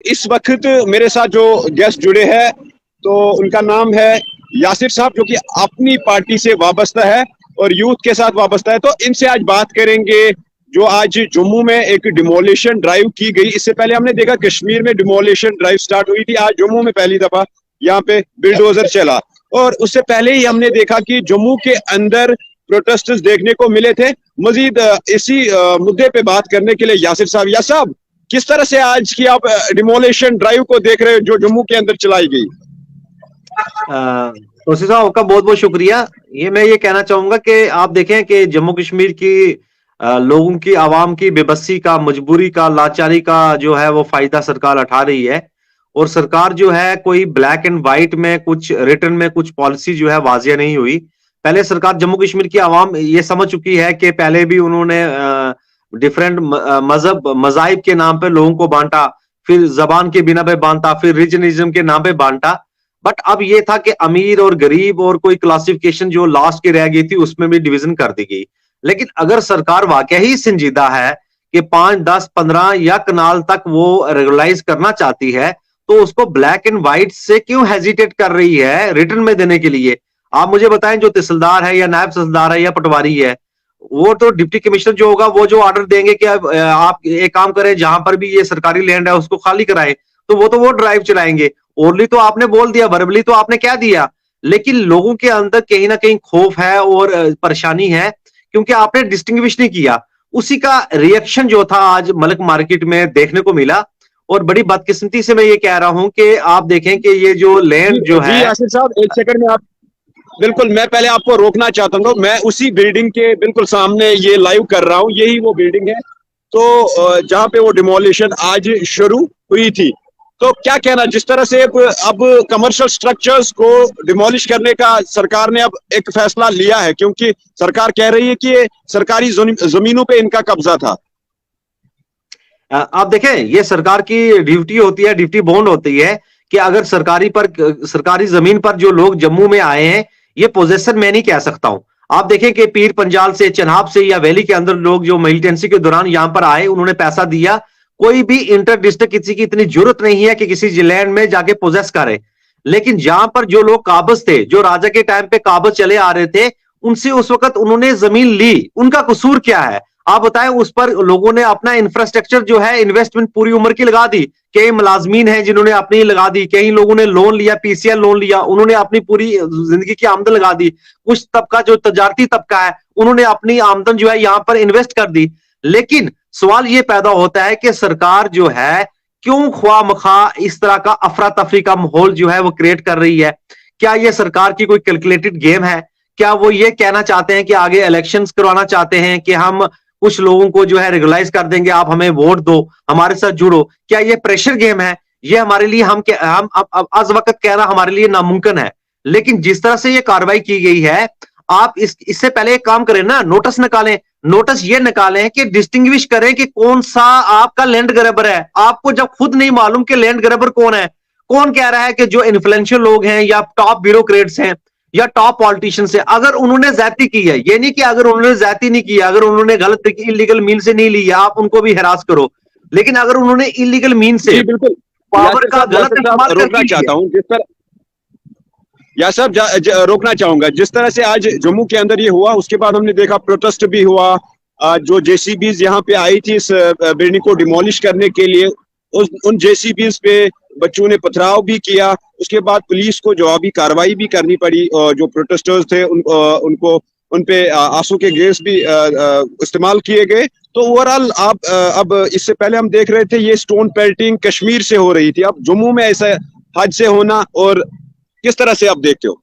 इस वक्त मेरे साथ जो गेस्ट जुड़े हैं तो उनका नाम है यासिर साहब, जो कि अपनी पार्टी से वाबस्ता है और यूथ के साथ वाबस्ता है। तो इनसे आज बात करेंगे जो आज जम्मू में एक डिमोलिशन ड्राइव की गई। इससे पहले हमने देखा कश्मीर में डिमोलिशन ड्राइव स्टार्ट हुई थी, आज जम्मू में पहली दफा यहाँ पे बिल्डोजर चला। और उससे पहले ही हमने देखा कि जम्मू के अंदर प्रोटेस्टर्स देखने को मिले थे। मजीद इसी मुद्दे पे बात करने के लिए यासिर साहब, या साहब किस तरह से आज की आप डिमोलिशन ड्राइव को देख रहे हो जो जम्मू के अंदर चलाई गई? तौसीफ साहब आपका बहुत बहुत शुक्रिया। मैं ये कहना चाहूंगा कि आप देखें कि जम्मू कश्मीर की लोगों की, आवाम की बेबसी का, मजबूरी का, लाचारी का जो है वो फायदा सरकार उठा रही है। और सरकार जो है कोई ब्लैक एंड व्हाइट में कुछ रिटर्न में कुछ पॉलिसी जो है वाजिया नहीं हुई। पहले सरकार जम्मू कश्मीर की आवाम ये समझ चुकी है कि पहले भी उन्होंने डिफरेंट मजहब मजाहिब के नाम पे लोगों को बांटा, फिर जबान के बिना पे बांटा, फिर रिजनिज्म के नाम पे बांटा। बट अब ये था कि अमीर और गरीब और कोई क्लासिफिकेशन जो लास्ट की रह गई थी उसमें भी डिवीजन कर दी गई। लेकिन अगर सरकार वाकई ही संजीदा है कि 5, 10, 15 या कनाल तक वो रेगुलाइज करना चाहती है, तो उसको ब्लैक एंड व्हाइट से क्यों हेजिटेट कर रही है रिटर्न में देने के लिए? आप मुझे बताएं, जो तहसीलदार है या नायब तहसीलदार है या पटवारी है, वो तो डिप्टी कमिश्नर जो होगा वो जो ऑर्डर देंगे कि आप एक काम करें, जहां पर भी ये सरकारी लैंड है उसको खाली कराएं, तो वो ड्राइव चलाएंगे। ओरली तो आपने बोल दिया, वर्बली तो आपने क्या दिया, लेकिन लोगों के अंदर कहीं ना कहीं खौफ है और परेशानी है क्योंकि आपने डिस्टिंग्विश नहीं किया। उसी का रिएक्शन जो था आज मलक मार्केट में देखने को मिला। और बड़ी बदकिस्मती से मैं ये कह रहा हूं कि आप देखें कि ये जो लैंड जो है। यासिर साहब एक सेकंड में आप, बिल्कुल मैं पहले आपको रोकना चाहता हूँ। मैं उसी बिल्डिंग के बिल्कुल सामने ये लाइव कर रहा हूँ, यही वो बिल्डिंग है तो जहां पे वो डिमोलिशन आज शुरू हुई थी। तो क्या कहना, जिस तरह से अब कमर्शियल स्ट्रक्चर्स को डिमोलिश करने का सरकार ने अब एक फैसला लिया है, क्योंकि सरकार कह रही है कि ये सरकारी जमीनों पे इनका कब्जा था। आप देखें, ये सरकार की ड्यूटी होती है, ड्यूटी बॉन्ड होती है कि अगर सरकारी जमीन पर जो लोग जम्मू में आए हैं, ये पोजेसन मैं नहीं कह सकता हूं। आप देखें कि पीर पंजाल से, चनाब से या वैली के अंदर लोग जो मिलिटेंसी के दौरान यहां पर आए, उन्होंने पैसा दिया। कोई भी इंटर डिस्ट्रिक्ट किसी की इतनी जरूरत नहीं है कि किसी लैंड में जाके पोजेस करे। लेकिन जहां पर जो लोग काबज थे, जो राजा के टाइम पे काबज चले आ रहे थे, उनसे उस वक्त उन्होंने जमीन ली। उनका कसूर क्या है? आप बताएं। उस पर लोगों ने अपना इंफ्रास्ट्रक्चर जो है, इन्वेस्टमेंट पूरी उम्र की लगा दी। कई मुलाजमीन हैं जिन्होंने अपनी लगा दी, कई लोगों ने लोन लिया, पीसीएल लोन लिया, उन्होंने अपनी पूरी जिंदगी की आमदन लगा दी। कुछ तबका जो तजारती तबका है, उन्होंने अपनी आमदन जो है यहां पर इन्वेस्ट कर दी। लेकिन सवाल ये पैदा होता है कि सरकार जो है क्यों ख्वाह मखा इस तरह का अफरा तफरी का माहौल जो है वो क्रिएट कर रही है? क्या ये सरकार की कोई कैलकुलेटेड गेम है? क्या वो ये कहना चाहते हैं कि आगे इलेक्शंस करवाना चाहते हैं कि हम कुछ लोगों को जो है रेगुलाइज कर देंगे, आप हमें वोट दो, हमारे साथ जुड़ो? क्या ये प्रेशर गेम है? ये हमारे लिए हम आज वक्त कहना हमारे लिए नामुमकिन है। लेकिन जिस तरह से ये कार्रवाई की गई है, आप इससे पहले एक काम करें ना, नोटिस निकालें। नोटिस ये निकालें कि डिस्टिंग्विश करें कि कौन सा आपका लैंड ग्रैबर है। आपको जब खुद नहीं मालूम कि लैंड ग्रैबर कौन है, कौन कह रहा है कि जो इन्फ्लुएंशियल लोग हैं या टॉप ब्यूरोक्रेट्स हैं या टॉप पॉलिटिशियंस है, अगर उन्होंने ज्यादती की है, ये नहीं कि अगर उन्होंने ज्यादती नहीं किया, अगर उन्होंने गलत इलीगल मीन से नहीं लिया, आप उनको भी हरास करो। लेकिन अगर उन्होंने इलीगल मीन से पावर का गलत इस्तेमाल रोकना चाहता हूं, जिस तरह या सब रोकना चाहूंगा, जिस तरह से आज जम्मू के अंदर ये हुआ, उसके बाद हमने देखा प्रोटेस्ट भी हुआ। जो जेसीबीज यहाँ पे आई थी इस बिल्डिंग को डिमोलिश करने के लिए, उन जेसीबीज पे बच्चों ने पथराव भी किया। उसके बाद पुलिस को जवाबी कार्रवाई भी करनी पड़ी और जो प्रोटेस्टर्स थे उनको उन पे आंसू के गैस भी इस्तेमाल किए गए। तो ओवरऑल आप अब इससे पहले हम देख रहे थे ये स्टोन पेल्टिंग कश्मीर से हो रही थी, अब जम्मू में ऐसा हादसे होना, और किस तरह से आप देखते हो?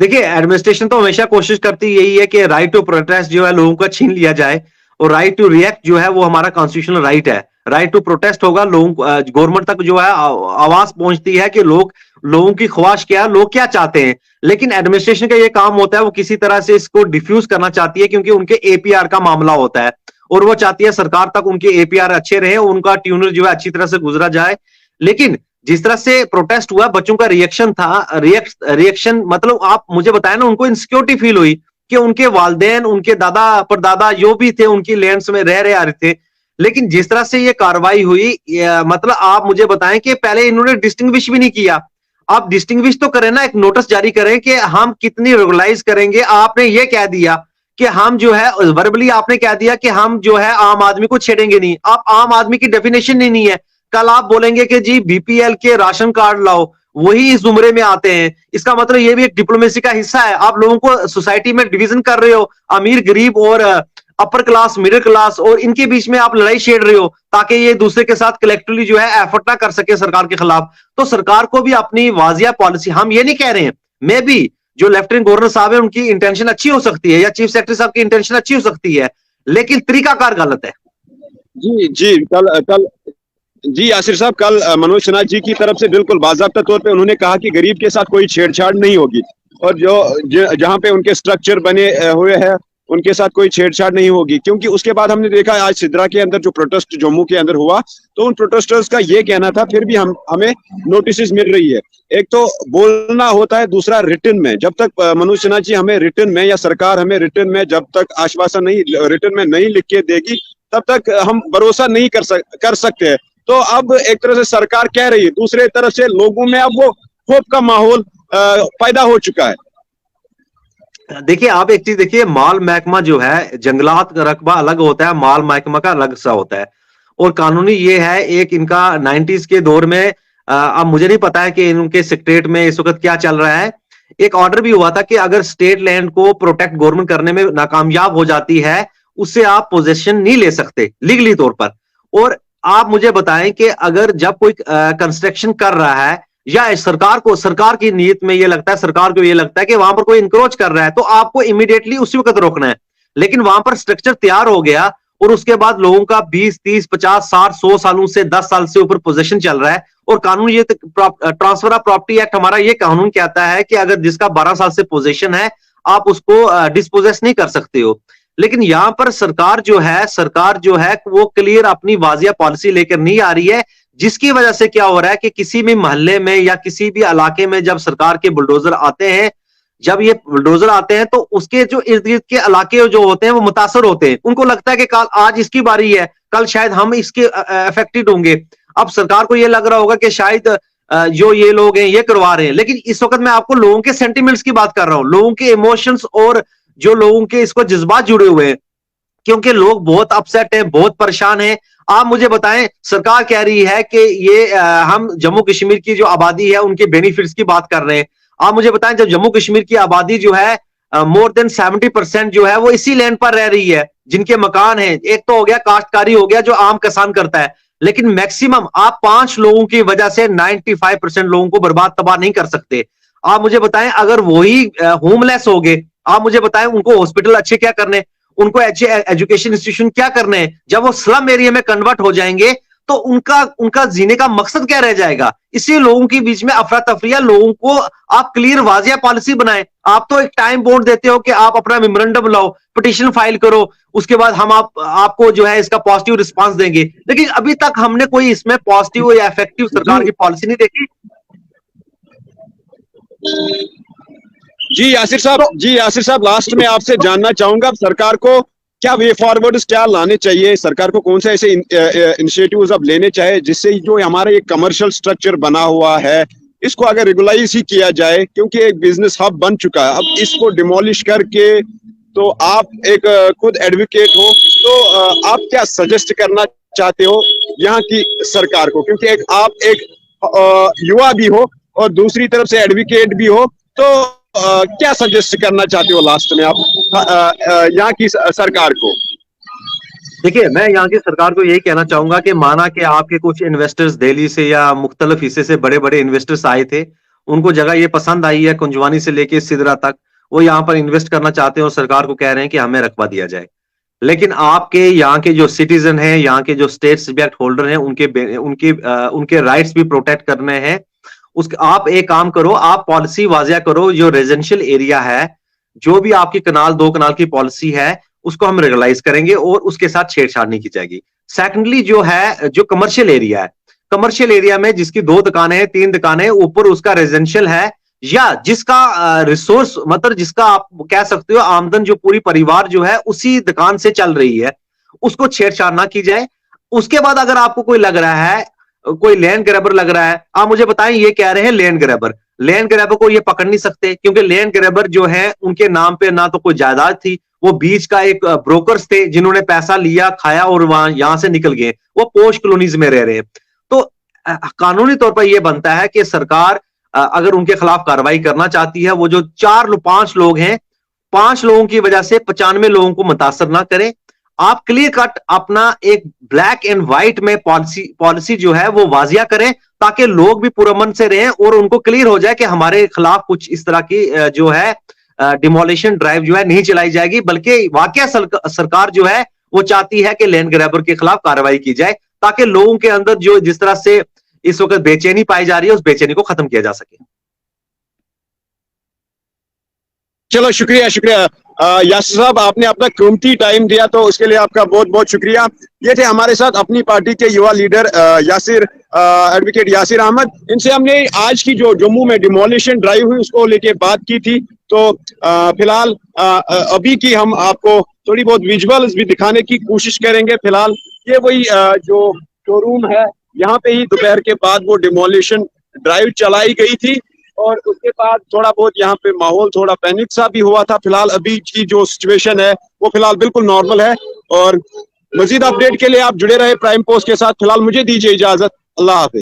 देखिए, एडमिनिस्ट्रेशन तो हमेशा कोशिश करती यही है कि राइट टू प्रोटेस्ट जो है लोगों का छीन लिया जाए, और राइट टू रिएक्ट जो है वो हमारा कॉन्स्टिट्यूशनल राइट है। राइट टू प्रोटेस्ट होगा, लोगों गवर्नमेंट तक जो है आवाज पहुंचती है कि लोगों की ख्वाहिश क्या है, लोग क्या चाहते हैं। लेकिन एडमिनिस्ट्रेशन का ये काम होता है, वो किसी तरह से इसको डिफ्यूज करना चाहती है, क्योंकि उनके एपीआर का मामला होता है और वो चाहती है सरकार तक उनके एपीआर अच्छे रहे, उनका ट्यूनर जो है अच्छी तरह से गुजरा जाए। लेकिन जिस तरह से प्रोटेस्ट हुआ, बच्चों का रिएक्शन था, रिएक्शन मतलब आप मुझे बताएं ना, उनको इनसिक्योरिटी फील हुई कि उनके वालदेन, उनके दादा परदादा जो भी थे उनकी लैंड्स में रह रहे आ रहे थे, लेकिन जिस तरह से ये कार्रवाई हुई, मतलब आप मुझे बताएं कि पहले इन्होंने डिस्टिंग्विश भी नहीं किया। आप डिस्टिंग्विश तो करें ना, एक नोटिस जारी करें कि हम कितनी रेगुलाइज करेंगे। आपने ये कह दिया कि हम जो है वर्बली आपने कह दिया कि हम जो है आम आदमी को छेड़ेंगे नहीं। आप आम आदमी की डेफिनेशन ही नहीं है। कल आप बोलेंगे कि जी बीपीएल के राशन कार्ड लाओ, वही इस जुमरे में आते हैं। इसका मतलब ये भी एक डिप्लोमेसी का हिस्सा है। आप लोगों को सोसाइटी में डिवीजन कर रहे हो, अमीर गरीब और अपर क्लास मिडिल क्लास, और इनके बीच में आप लड़ाई छेड़ रहे हो ताकि ये दूसरे के साथ कलेक्टिवली जो है एफर्ट ना कर सके सरकार के खिलाफ। तो सरकार को भी अपनी वाजिया पॉलिसी, हम ये नहीं कह रहे हैं, मैं भी जो लेफ्टिनेंट गवर्नर साहब है उनकी इंटेंशन अच्छी हो सकती है या चीफ सेक्रेटरी साहब की इंटेंशन अच्छी हो सकती है, लेकिन तरीकाकार गलत है। जी जी, कल कल जी यासिर साहब, कल मनोज सिन्हा जी की तरफ से बिल्कुल बाकायदा तौर पे उन्होंने कहा कि गरीब के साथ कोई छेड़छाड़ नहीं होगी, और जहां पे उनके स्ट्रक्चर बने हुए हैं उनके साथ कोई छेड़छाड़ नहीं होगी। क्योंकि उसके बाद हमने देखा आज सिद्रा के अंदर जो प्रोटेस्ट जम्मू के अंदर हुआ, तो उन प्रोटेस्टर्स का ये कहना था, फिर भी हमें नोटिस मिल रही है। एक तो बोलना होता है, दूसरा रिटर्न में। जब तक मनोज सिन्हा जी हमें रिटर्न में या सरकार हमें रिटर्न में जब तक आश्वासन नहीं रिटर्न में नहीं लिख के देगी, तब तक हम भरोसा नहीं कर सकते हैं। तो अब एक तरह से सरकार कह रही है, दूसरे तरफ से लोगों में अब वो खौफ का माहौल पैदा हो चुका है। देखिए आप एक चीज देखिए, माल महकमा जो है, जंगलात का रकबा अलग होता है, माल महकमा का अलग सा होता है। और कानूनी ये है, एक इनका 90s के दौर में, अब मुझे नहीं पता है कि इनके सेक्रेटरीट में इस वक्त क्या चल रहा है, एक ऑर्डर भी हुआ था कि अगर स्टेट लैंड को प्रोटेक्ट गवर्नमेंट करने में नाकामयाब हो जाती है, उससे आप पोजेशन नहीं ले सकते लीगली तौर पर। और आप मुझे बताएं कि अगर जब कोई कंस्ट्रक्शन कर रहा है, या सरकार की नीयत में ये लगता है, सरकार को ये लगता है कि वहां पर कोई इंक्रोच कर रहा है, तो आपको इमीडिएटली उसी वक्त रोकना है। लेकिन वहां पर स्ट्रक्चर तैयार हो गया और उसके बाद लोगों का 20, 30, 50, 60, 100 सालों से 10 साल से ऊपर पोजीशन चल रहा है, और कानून ये ट्रांसफर ऑफ प्रॉपर्टी एक्ट हमारा ये कानून कहता है कि अगर जिसका 12 साल से पोजीशन है, आप उसको डिस्पोजेस नहीं कर सकते हो। लेकिन यहां पर सरकार जो है वो क्लियर अपनी वाजिया पॉलिसी लेकर नहीं आ रही है, जिसकी वजह से क्या हो रहा है कि किसी भी मोहल्ले में या किसी भी इलाके में जब सरकार के बुलडोजर आते हैं, जब ये बुलडोजर आते हैं, तो उसके जो इर्द गिर्द के इलाके जो होते हैं वो मुतासर होते हैं। उनको लगता है कि कल आज इसकी बारी है, कल शायद हम इसके अफेक्टेड होंगे। अब सरकार को ये लग रहा होगा कि शायद जो ये लोग हैं ये करवा रहे हैं, लेकिन इस वक्त मैं आपको लोगों के सेंटिमेंट्स की बात कर रहा हूं, लोगों के इमोशंस और जो लोगों के इसको जज्बात जुड़े हुए हैं, क्योंकि लोग बहुत अपसेट हैं, बहुत परेशान हैं। आप मुझे बताएं, सरकार कह रही है कि ये हम जम्मू कश्मीर की जो आबादी है उनके बेनिफिट्स की बात कर रहे हैं। आप मुझे बताएं, जब जम्मू कश्मीर की आबादी जो है मोर देन 70% जो है वो इसी लैंड पर रह रही है, जिनके मकान हैं। एक तो हो गया काश्तकारी, हो गया जो आम किसान करता है, लेकिन मैक्सिमम आप 5 लोगों की वजह से 95% लोगों को बर्बाद तबाह नहीं कर सकते। आप मुझे बताएं, अगर वही होमलेस हो गए, आप मुझे बताएं उनको हॉस्पिटल अच्छे क्या करने, उनको अच्छे एजुकेशन इंस्टीट्यूशन क्या करने हैं। जब वो स्लम एरिया में कन्वर्ट हो जाएंगे तो उनका जीने का मकसद क्या रह जाएगा। इसी लोगों के बीच में अफरा तफरिया, लोगों को आप क्लियर वाजिया पॉलिसी बनाएं। आप तो एक टाइम बोर्ड देते हो कि आप अपना मेमोरेंडम लाओ, पिटीशन फाइल करो, उसके बाद हम आपको जो है इसका पॉजिटिव रिस्पांस देंगे, लेकिन अभी तक हमने कोई इसमें पॉजिटिव या इफेक्टिव सरकार की पॉलिसी नहीं देखी। जी यासिर साहब, लास्ट में आपसे जानना चाहूंगा, सरकार को क्या वे फॉरवर्ड्स क्या लाने चाहिए, सरकार को कौन से ऐसे इनिशिएटिव्स अब लेने चाहिए जिससे जो हमारा ये कमर्शियल स्ट्रक्चर बना हुआ है इसको अगर रेगुलाइज ही किया जाए, क्योंकि एक बिजनेस हब बन चुका है। अब इसको डिमोलिश करके, तो आप एक खुद एडवोकेट हो, तो आप क्या सजेस्ट करना चाहते हो यहाँ की सरकार को, क्योंकि आप एक युवा भी हो और दूसरी तरफ से एडवोकेट भी हो, तो क्या सजेस्ट करना चाहते हो लास्ट में आप यहाँ की सरकार को? देखिए, मैं यहाँ की सरकार को यही कहना चाहूंगा कि माना कि आपके कुछ इन्वेस्टर्स दिल्ली से या मुख्तलिफ हिस्से से बड़े बड़े इन्वेस्टर्स आए थे, उनको जगह ये पसंद आई है कुंजवानी से लेके सिदरा तक, वो यहाँ पर इन्वेस्ट करना चाहते हैं और सरकार को कह रहे हैं कि हमें रकबा दिया जाए। लेकिन आपके यहाँ के जो सिटीजन हैं, यहाँ के जो स्टेट सब्जेक्ट होल्डर हैं, उनके राइट्स भी प्रोटेक्ट करने हैं। आप एक काम करो, आप पॉलिसी वाजिया करो, जो रेजिडेंशियल एरिया है, जो भी आपकी कनाल 2 कनाल की पॉलिसी है उसको हम रेगुलाइज करेंगे और उसके साथ छेड़छाड़ नहीं की जाएगी। सेकंडली जो है, जो कमर्शियल एरिया है, कमर्शियल एरिया में जिसकी 2 दुकानें हैं, 3 दुकानें, ऊपर उसका रेजिडेंशियल है, या जिसका रिसोर्स मतलब जिसका आप कह सकते हो आमदन जो पूरी परिवार जो है उसी दुकान से चल रही है, उसको छेड़छाड़ ना की जाए। उसके बाद अगर आपको कोई लग रहा है, कोई लैंड ग्रैबर लग रहा है, आप मुझे बताएं ये कह रहे हैं लैंड ग्रैबर। लैंड ग्रैबर को ये पकड़ नहीं सकते, क्योंकि लैंड ग्रैबर जो है उनके नाम पे ना तो कोई जायदाद थी, वो बीच का एक ब्रोकर्स थे जिन्होंने पैसा लिया, खाया और वहां यहां से निकल गए, वो पोस्ट कॉलोनीज में रह रहे हैं। तो कानूनी तौर पर यह बनता है कि सरकार अगर उनके खिलाफ कार्रवाई करना चाहती है, वो जो 5 लोग हैं, 5 लोगों की वजह से 95 लोगों को मुतासर ना करें। आप क्लियर कट अपना एक ब्लैक एंड व्हाइट में पॉलिसी जो है वो वाजिया करें, ताकि लोग भी पुरअमन से रहें और उनको क्लियर हो जाए कि हमारे खिलाफ कुछ इस तरह की जो है डिमोलिशन ड्राइव जो है नहीं चलाई जाएगी, बल्कि वाकई सरकार जो है वो चाहती है कि लैंड ग्रैबर के खिलाफ कार्रवाई की जाए, ताकि लोगों के अंदर जो जिस तरह से इस वक्त बेचैनी पाई जा रही है, उस बेचैनी को खत्म किया जा सके। चलो शुक्रिया शुक्रिया यासिर साहब, आपने अपना कीमती टाइम दिया तो उसके लिए आपका बहुत बहुत शुक्रिया। ये थे हमारे साथ अपनी पार्टी के युवा लीडर एडवोकेट यासिर अहमद। इनसे हमने आज की जो जम्मू में डिमोलिशन ड्राइव हुई उसको लेके बात की थी। तो फिलहाल अभी की हम आपको थोड़ी बहुत विजुअल्स भी दिखाने की कोशिश करेंगे। फिलहाल ये वही जो शोरूम है, यहाँ पे ही दोपहर के बाद वो डिमोलिशन ड्राइव चलाई गई थी और उसके बाद थोड़ा बहुत यहाँ पे माहौल थोड़ा पैनिक सा भी हुआ था। फिलहाल अभी की जो सिचुएशन है वो फिलहाल बिल्कुल नॉर्मल है। और मजीद अपडेट के लिए आप जुड़े रहे प्राइम पोस्ट के साथ। फिलहाल मुझे दीजिए इजाजत, अल्लाह हाफिज।